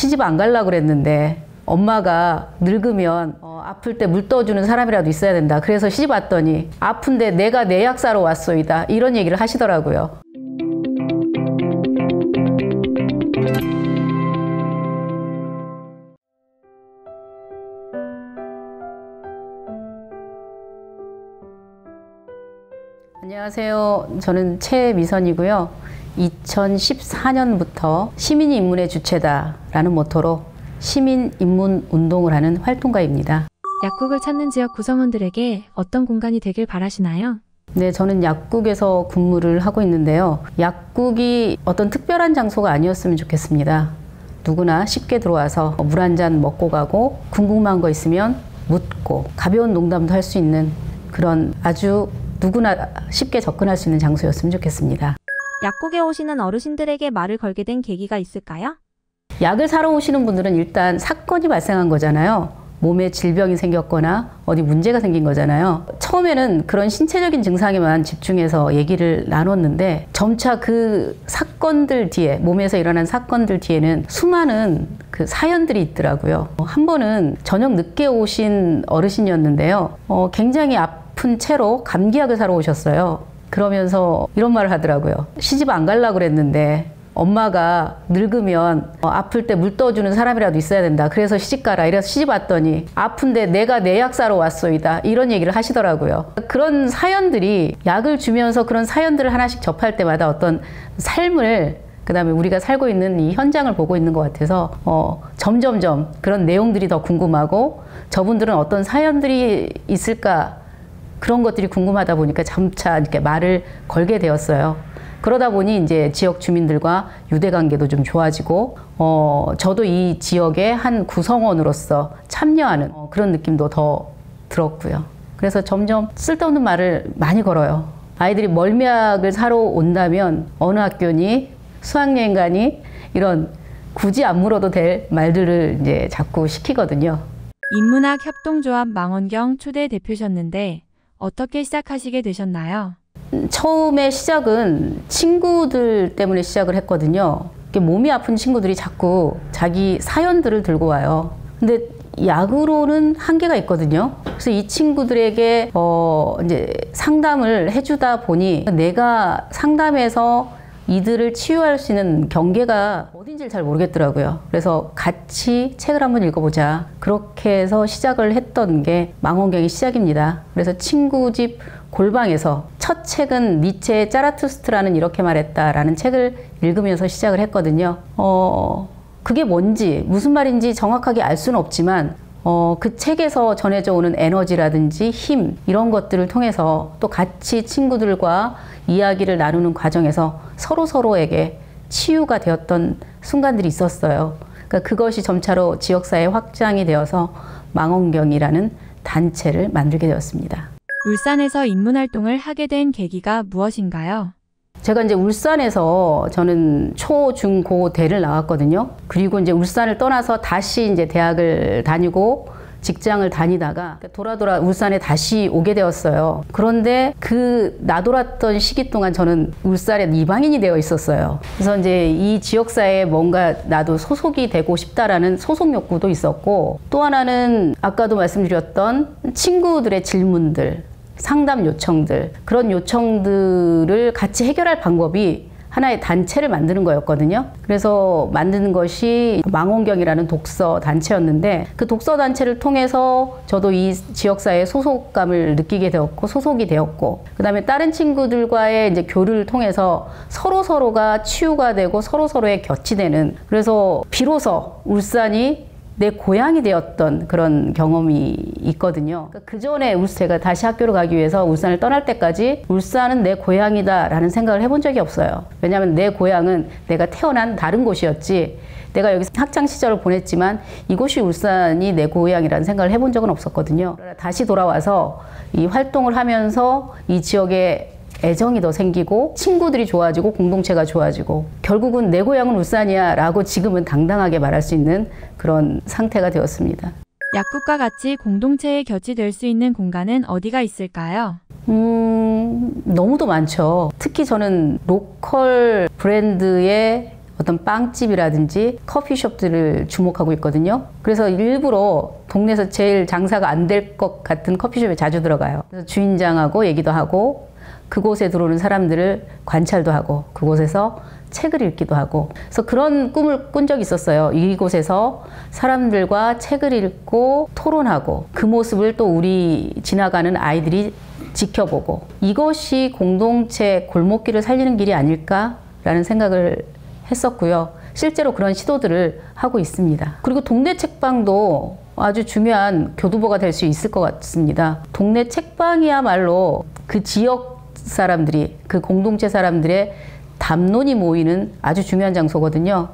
시집 안 가려고 그랬는데 엄마가 늙으면 아플 때 물 떠주는 사람이라도 있어야 된다. 그래서 시집 왔더니 아픈데 내가 내 약 사러 왔소이다. 이런 얘기를 하시더라고요. 안녕하세요. 저는 최미선이고요. 2014년부터 시민이 인문의 주체다라는 모토로 시민 인문 운동을 하는 활동가입니다. 약국을 찾는 지역 구성원들에게 어떤 공간이 되길 바라시나요? 네, 저는 약국에서 근무를 하고 있는데요. 약국이 어떤 특별한 장소가 아니었으면 좋겠습니다. 누구나 쉽게 들어와서 물 한 잔 먹고 가고 궁금한 거 있으면 묻고 가벼운 농담도 할 수 있는 그런 아주 누구나 쉽게 접근할 수 있는 장소였으면 좋겠습니다. 약국에 오시는 어르신들에게 말을 걸게 된 계기가 있을까요? 약을 사러 오시는 분들은 일단 사건이 발생한 거잖아요. 몸에 질병이 생겼거나 어디 문제가 생긴 거잖아요. 처음에는 그런 신체적인 증상에만 집중해서 얘기를 나눴는데 점차 그 사건들 뒤에, 몸에서 일어난 사건들 뒤에는 수많은 그 사연들이 있더라고요. 한 번은 저녁 늦게 오신 어르신이었는데요. 굉장히 아픈 채로 감기약을 사러 오셨어요. 그러면서 이런 말을 하더라고요. 시집 안 가려고 그랬는데 엄마가 늙으면 아플 때 물 떠주는 사람이라도 있어야 된다. 그래서 시집 가라. 이래서 시집 왔더니 아픈데 내가 내 약 사러 왔소이다. 이런 얘기를 하시더라고요. 그런 사연들이 약을 주면서 그런 사연들을 하나씩 접할 때마다 어떤 삶을 그다음에 우리가 살고 있는 이 현장을 보고 있는 것 같아서 점점점 그런 내용들이 더 궁금하고 저분들은 어떤 사연들이 있을까 그런 것들이 궁금하다 보니까 점차 이렇게 말을 걸게 되었어요. 그러다 보니 이제 지역 주민들과 유대관계도 좀 좋아지고 저도 이 지역의 한 구성원으로서 참여하는 그런 느낌도 더 들었고요. 그래서 점점 쓸데없는 말을 많이 걸어요. 아이들이 멀미약을 사러 온다면 어느 학교니 수학여행 가니 이런 굳이 안 물어도 될 말들을 이제 자꾸 시키거든요. 인문학 협동조합 망원경 초대 대표셨는데 어떻게 시작하시게 되셨나요? 처음에 시작은 친구들 때문에 시작을 했거든요. 몸이 아픈 친구들이 자꾸 자기 사연들을 들고 와요. 근데 약으로는 한계가 있거든요. 그래서 이 친구들에게 이제 상담을 해주다 보니 내가 상담해서 이들을 치유할 수 있는 경계가 어딘지를 잘 모르겠더라고요. 그래서 같이 책을 한번 읽어보자. 그렇게 해서 시작을 했던 게 망원경의 시작입니다. 그래서 친구 집 골방에서 첫 책은 니체의 짜라투스트라는 이렇게 말했다라는 책을 읽으면서 시작을 했거든요. 그게 뭔지 무슨 말인지 정확하게 알 수는 없지만 그 책에서 전해져 오는 에너지라든지 힘 이런 것들을 통해서 또 같이 친구들과 이야기를 나누는 과정에서 서로에게 치유가 되었던 순간들이 있었어요. 그러니까 그것이 점차로 지역사회에 확장이 되어서 망원경이라는 단체를 만들게 되었습니다. 울산에서 인문활동을 하게 된 계기가 무엇인가요? 제가 이제 울산에서 저는 초, 중, 고, 대를 나왔거든요. 그리고 이제 울산을 떠나서 다시 이제 대학을 다니고 직장을 다니다가 돌아 울산에 다시 오게 되었어요. 그런데 그 나돌았던 시기 동안 저는 울산에 이방인이 되어 있었어요. 그래서 이제 이 지역사회에 뭔가 나도 소속이 되고 싶다라는 소속 욕구도 있었고 또 하나는 아까도 말씀드렸던 친구들의 질문들 상담 요청들 그런 요청들을 같이 해결할 방법이 하나의 단체를 만드는 거였거든요. 그래서 만드는 것이 망원경이라는 독서 단체였는데 그 독서 단체를 통해서 저도 이 지역사회의 소속감을 느끼게 되었고 소속이 되었고 그다음에 다른 친구들과의 이제 교류를 통해서 서로가 치유가 되고 서로의 곁이 되는 그래서 비로소 울산이 내 고향이 되었던 그런 경험이 있거든요. 그 전에 제가 다시 학교를 가기 위해서 울산을 떠날 때까지 울산은 내 고향이다 라는 생각을 해본 적이 없어요. 왜냐하면 내 고향은 내가 태어난 다른 곳이었지 내가 여기서 학창 시절을 보냈지만 이곳이 울산이 내 고향이라는 생각을 해본 적은 없었거든요. 다시 돌아와서 이 활동을 하면서 이 지역에 애정이 더 생기고 친구들이 좋아지고 공동체가 좋아지고 결국은 내 고향은 울산이야 라고 지금은 당당하게 말할 수 있는 그런 상태가 되었습니다. 약국과 같이 공동체의 곁이 될 수 있는 공간은 어디가 있을까요? 너무도 많죠. 특히 저는 로컬 브랜드의 어떤 빵집이라든지 커피숍들을 주목하고 있거든요. 그래서 일부러 동네에서 제일 장사가 안 될 것 같은 커피숍에 자주 들어가요. 그래서 주인장하고 얘기도 하고 그곳에 들어오는 사람들을 관찰도 하고 그곳에서 책을 읽기도 하고 그래서 그런 꿈을 꾼 적이 있었어요. 이곳에서 사람들과 책을 읽고 토론하고 그 모습을 또 우리 지나가는 아이들이 지켜보고 이것이 공동체 골목길을 살리는 길이 아닐까라는 생각을 했었고요. 실제로 그런 시도들을 하고 있습니다. 그리고 동네 책방도 아주 중요한 교두보가 될 수 있을 것 같습니다. 동네 책방이야말로 그 지역 사람들이, 그 공동체 사람들의 담론이 모이는 아주 중요한 장소거든요.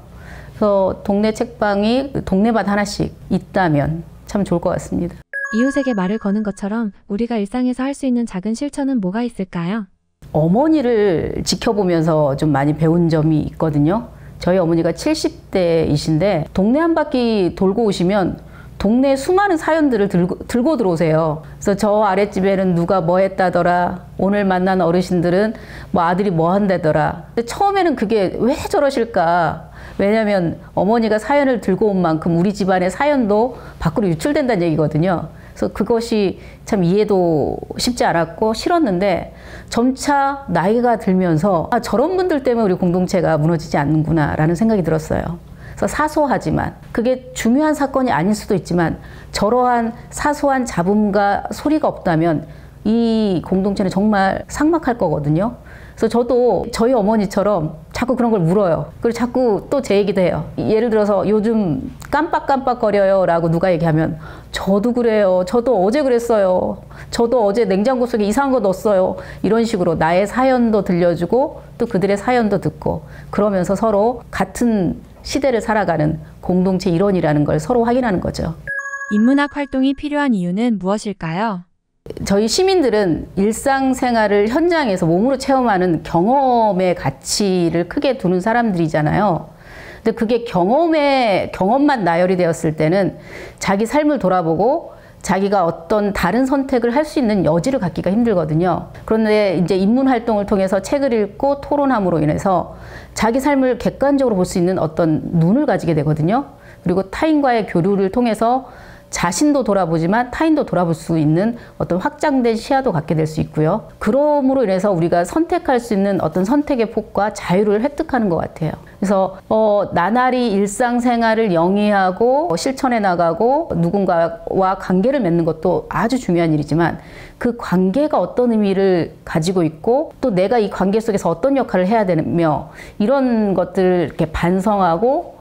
그래서 동네 책방이 동네마다 하나씩 있다면 참 좋을 것 같습니다. 이웃에게 말을 거는 것처럼 우리가 일상에서 할 수 있는 작은 실천은 뭐가 있을까요? 어머니를 지켜보면서 좀 많이 배운 점이 있거든요. 저희 어머니가 70대이신데 동네 한 바퀴 돌고 오시면 동네에 수많은 사연들을 들고 들어오세요. 그래서 저 아랫집에는 누가 뭐 했다더라. 오늘 만난 어르신들은 뭐 아들이 뭐 한다더라. 근데 처음에는 그게 왜 저러실까. 왜냐하면 어머니가 사연을 들고 온 만큼 우리 집안의 사연도 밖으로 유출된다는 얘기거든요. 그래서 그것이 참 이해도 쉽지 않았고 싫었는데 점차 나이가 들면서 아, 저런 분들 때문에 우리 공동체가 무너지지 않는구나 라는 생각이 들었어요. 그래서 사소하지만 그게 중요한 사건이 아닐 수도 있지만 저러한 사소한 잡음과 소리가 없다면 이 공동체는 정말 삭막할 거거든요. 그래서 저도 저희 어머니처럼 자꾸 그런 걸 물어요. 그리고 자꾸 또 제 얘기도 해요. 예를 들어서 요즘 깜빡깜빡거려요 라고 누가 얘기하면 저도 그래요. 저도 어제 그랬어요. 저도 어제 냉장고 속에 이상한 거 넣었어요. 이런 식으로 나의 사연도 들려주고 또 그들의 사연도 듣고 그러면서 서로 같은 시대를 살아가는 공동체 일원이라는 걸 서로 확인하는 거죠. 인문학 활동이 필요한 이유는 무엇일까요? 저희 시민들은 일상생활을 현장에서 몸으로 체험하는 경험의 가치를 크게 두는 사람들이잖아요. 근데 그게 경험만 나열이 되었을 때는 자기 삶을 돌아보고 자기가 어떤 다른 선택을 할 수 있는 여지를 갖기가 힘들거든요. 그런데 이제 인문 활동을 통해서 책을 읽고 토론함으로 인해서 자기 삶을 객관적으로 볼 수 있는 어떤 눈을 가지게 되거든요. 그리고 타인과의 교류를 통해서 자신도 돌아보지만 타인도 돌아볼 수 있는 어떤 확장된 시야도 갖게 될 수 있고요. 그럼으로 인해서 우리가 선택할 수 있는 어떤 선택의 폭과 자유를 획득하는 것 같아요. 그래서 나날이 일상생활을 영위하고 실천해 나가고 누군가와 관계를 맺는 것도 아주 중요한 일이지만 그 관계가 어떤 의미를 가지고 있고 또 내가 이 관계 속에서 어떤 역할을 해야 되며 이런 것들을 이렇게 반성하고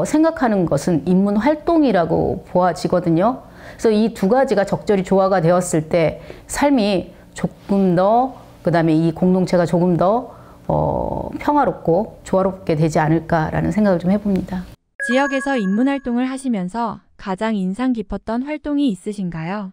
생각하는 것은 인문 활동이라고 보아지거든요. 그래서 이 두 가지가 적절히 조화가 되었을 때 삶이 조금 더, 그 다음에 이 공동체가 조금 더 평화롭고 조화롭게 되지 않을까라는 생각을 좀 해봅니다. 지역에서 인문 활동을 하시면서 가장 인상 깊었던 활동이 있으신가요?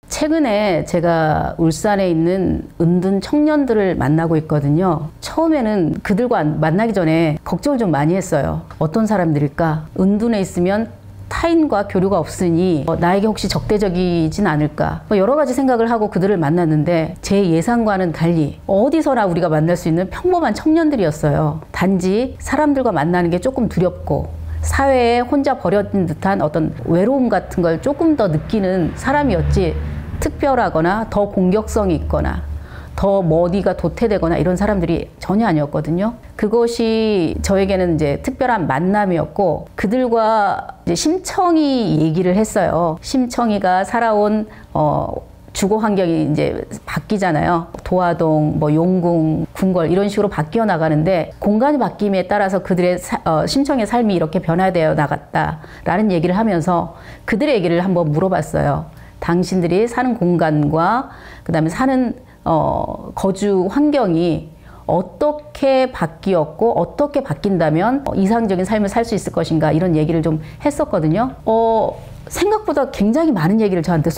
최근에 제가 울산에 있는 은둔 청년들을 만나고 있거든요. 처음에는 그들과 만나기 전에 걱정을 좀 많이 했어요. 어떤 사람들일까? 은둔에 있으면 타인과 교류가 없으니 나에게 혹시 적대적이진 않을까? 여러 가지 생각을 하고 그들을 만났는데 제 예상과는 달리 어디서나 우리가 만날 수 있는 평범한 청년들이었어요. 단지 사람들과 만나는 게 조금 두렵고 사회에 혼자 버려진 듯한 어떤 외로움 같은 걸 조금 더 느끼는 사람이었지 특별하거나 더 공격성이 있거나 더 머리가 도태되거나 이런 사람들이 전혀 아니었거든요. 그것이 저에게는 이제 특별한 만남이었고 그들과 이제 심청이 얘기를 했어요. 심청이가 살아온 주거 환경이 이제 바뀌잖아요. 도화동, 용궁, 궁궐 이런 식으로 바뀌어 나가는데 공간이 바뀜에 따라서 그들의 심청의 삶이 이렇게 변화되어 나갔다라는 얘기를 하면서 그들의 얘기를 한번 물어봤어요. 당신들이 사는 공간과 그다음에 사는 거주 환경이 어떻게 바뀌었고 어떻게 바뀐다면 이상적인 삶을 살 수 있을 것인가 이런 얘기를 좀 했었거든요. 생각보다 굉장히 많은 얘기를 저한테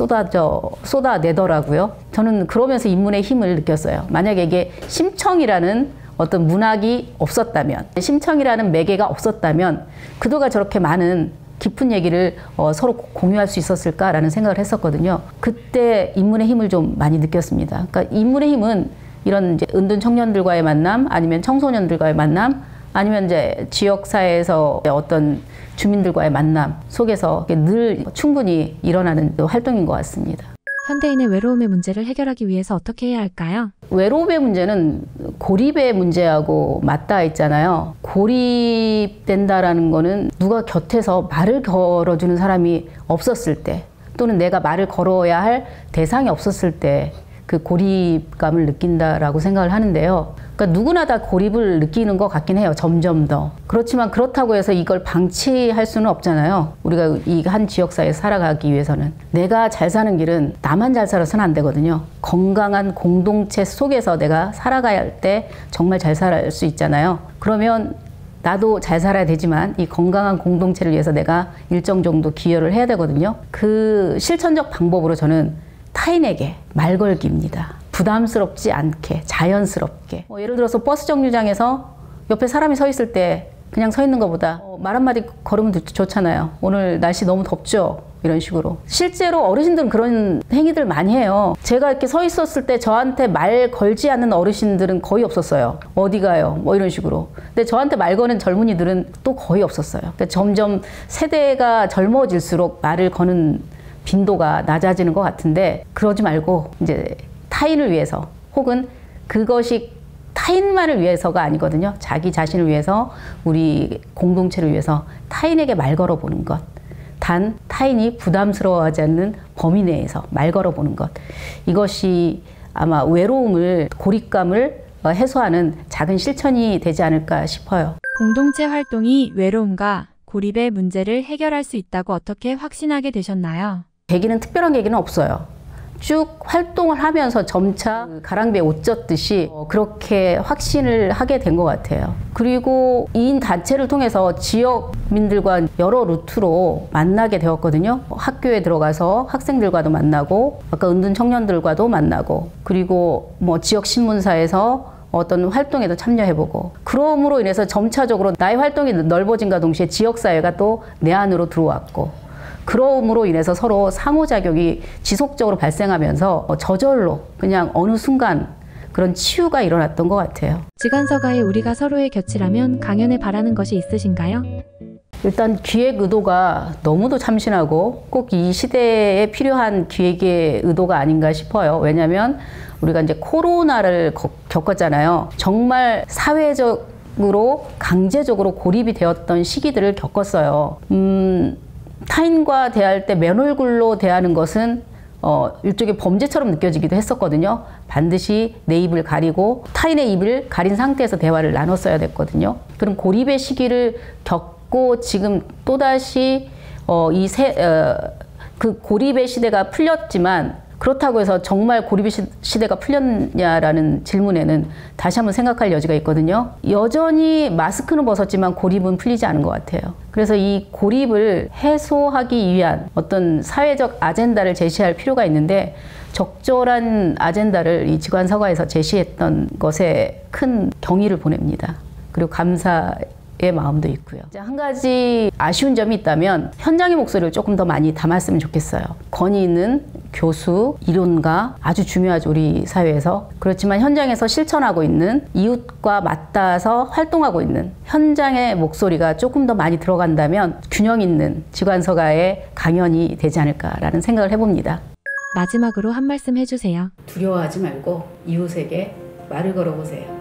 쏟아내더라고요. 저는 그러면서 인문의 힘을 느꼈어요. 만약에 이게 심청이라는 어떤 문학이 없었다면, 심청이라는 매개가 없었다면 그도가 저렇게 많은 깊은 얘기를 서로 공유할 수 있었을까라는 생각을 했었거든요. 그때 인문의 힘을 좀 많이 느꼈습니다. 그러니까 인문의 힘은 이런 이제 은둔 청년들과의 만남, 아니면 청소년들과의 만남, 아니면 이제 지역사회에서 어떤 주민들과의 만남 속에서 늘 충분히 일어나는 활동인 것 같습니다. 현대인의 외로움의 문제를 해결하기 위해서 어떻게 해야 할까요? 외로움의 문제는 고립의 문제하고 맞닿아 있잖아요. 고립된다라는 거는 누가 곁에서 말을 걸어주는 사람이 없었을 때, 또는 내가 말을 걸어야 할 대상이 없었을 때 그 고립감을 느낀다라고 생각을 하는데요. 그러니까 누구나 다 고립을 느끼는 것 같긴 해요. 점점 더. 그렇지만 그렇다고 해서 이걸 방치할 수는 없잖아요. 우리가 이 한 지역사회에서 살아가기 위해서는. 내가 잘 사는 길은 나만 잘 살아서는 안 되거든요. 건강한 공동체 속에서 내가 살아가야 할 때 정말 잘 살 수 있잖아요. 그러면 나도 잘 살아야 되지만 이 건강한 공동체를 위해서 내가 일정 정도 기여를 해야 되거든요. 그 실천적 방법으로 저는 타인에게 말 걸기입니다. 부담스럽지 않게, 자연스럽게. 예를 들어서 버스 정류장에서 옆에 사람이 서 있을 때 그냥 서 있는 것보다 말 한마디 걸으면 좋잖아요. 오늘 날씨 너무 덥죠? 이런 식으로. 실제로 어르신들은 그런 행위들 많이 해요. 제가 이렇게 서 있었을 때 저한테 말 걸지 않는 어르신들은 거의 없었어요. 어디 가요? 뭐 이런 식으로. 근데 저한테 말 거는 젊은이들은 또 거의 없었어요. 그러니까 점점 세대가 젊어질수록 말을 거는 빈도가 낮아지는 것 같은데, 그러지 말고 이제 타인을 위해서, 혹은 그것이 타인만을 위해서가 아니거든요. 자기 자신을 위해서, 우리 공동체를 위해서 타인에게 말 걸어보는 것. 단 타인이 부담스러워하지 않는 범위 내에서 말 걸어보는 것. 이것이 아마 외로움을, 고립감을 해소하는 작은 실천이 되지 않을까 싶어요. 공동체 활동이 외로움과 고립의 문제를 해결할 수 있다고 어떻게 확신하게 되셨나요? 계기는 특별한 계기는 없어요. 쭉 활동을 하면서 점차 가랑비에 옷 젖듯이 그렇게 확신을 하게 된 것 같아요. 그리고 이 단체를 통해서 지역민들과 여러 루트로 만나게 되었거든요. 학교에 들어가서 학생들과도 만나고, 아까 은둔 청년들과도 만나고, 그리고 뭐 지역 신문사에서 어떤 활동에도 참여해보고, 그럼으로 인해서 점차적으로 나의 활동이 넓어진과 동시에 지역사회가 또 내 안으로 들어왔고, 그럼으로 인해서 서로 상호작용이 지속적으로 발생하면서 저절로 그냥 어느 순간 그런 치유가 일어났던 것 같아요. 지간서가에 우리가 서로의 곁이라면 강연에 바라는 것이 있으신가요? 일단 기획 의도가 너무도 참신하고 꼭 이 시대에 필요한 기획의 의도가 아닌가 싶어요. 왜냐하면 우리가 이제 코로나를 겪었잖아요. 정말 사회적으로 강제적으로 고립이 되었던 시기들을 겪었어요. 타인과 대할 때 맨얼굴로 대하는 것은 일종의 범죄처럼 느껴지기도 했었거든요. 반드시 내 입을 가리고 타인의 입을 가린 상태에서 대화를 나눴어야 됐거든요. 그럼 고립의 시기를 겪고 지금 또다시 그 고립의 시대가 풀렸지만, 그렇다고 해서 정말 고립의 시대가 풀렸냐라는 질문에는 다시 한번 생각할 여지가 있거든요. 여전히 마스크는 벗었지만 고립은 풀리지 않은 것 같아요. 그래서 이 고립을 해소하기 위한 어떤 사회적 아젠다를 제시할 필요가 있는데, 적절한 아젠다를 이 지관서가에서 제시했던 것에 큰 경의를 보냅니다. 그리고 감사의 마음도 있고요. 한 가지 아쉬운 점이 있다면 현장의 목소리를 조금 더 많이 담았으면 좋겠어요. 권위 있는 교수, 이론가, 아주 중요하죠, 우리 사회에서. 그렇지만 현장에서 실천하고 있는, 이웃과 맞닿아서 활동하고 있는 현장의 목소리가 조금 더 많이 들어간다면 균형 있는 지관서가의 강연이 되지 않을까라는 생각을 해봅니다. 마지막으로 한 말씀 해주세요. 두려워하지 말고 이웃에게 말을 걸어보세요.